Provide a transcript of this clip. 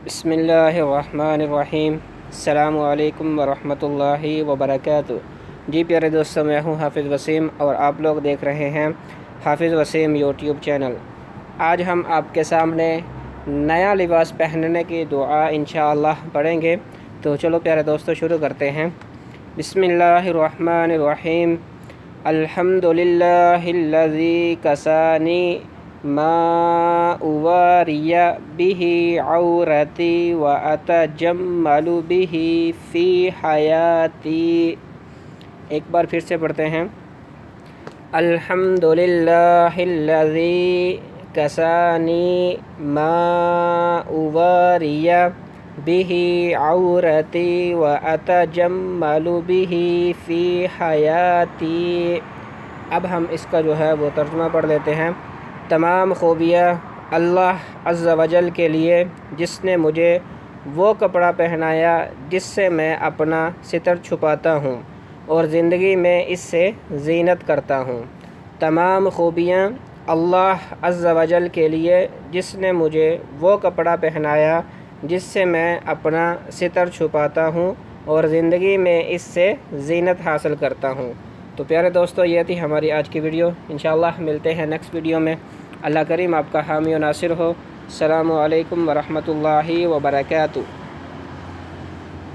بسم اللہ الرحمن الرحیم۔ السلام علیکم ورحمۃ اللہ وبرکاتہ۔ جی پیارے دوستوں، میں ہوں حافظ وسیم اور آپ لوگ دیکھ رہے ہیں حافظ وسیم یوٹیوب چینل۔ آج ہم آپ کے سامنے نیا لباس پہننے کی دعا انشاءاللہ پڑھیں گے، تو چلو پیارے دوستوں شروع کرتے ہیں۔ بسم اللہ الرحمن الرحیم۔ الحمد للہ الذی کسانی ما اواری بہ عورتی واتجمل بہ فی حیاتی۔ ایک بار پھر سے پڑھتے ہیں۔ الحمد للہ الذی کسانی ما اواری بہ عورتی واتجمل بہ فی حیاتی۔ اب ہم اس کا جو ہے وہ ترجمہ پڑھ لیتے ہیں۔ تمام خوبیاں اللہ عز و جل کے لیے، جس نے مجھے وہ کپڑا پہنایا جس سے میں اپنا ستر چھپاتا ہوں اور زندگی میں اس سے زینت کرتا ہوں۔ تمام خوبیاں اللہ عز و جل کے لیے، جس نے مجھے وہ کپڑا پہنایا جس سے میں اپنا ستر چھپاتا ہوں اور زندگی میں اس سے زینت حاصل کرتا ہوں۔ تو پیارے دوستو، یہ تھی ہماری آج کی ویڈیو۔ انشاءاللہ ملتے ہیں نیکسٹ ویڈیو میں۔ اللہ کریم آپ کا حامی و ناصر ہو۔ السلام علیکم ورحمۃ اللہ وبرکاتہ۔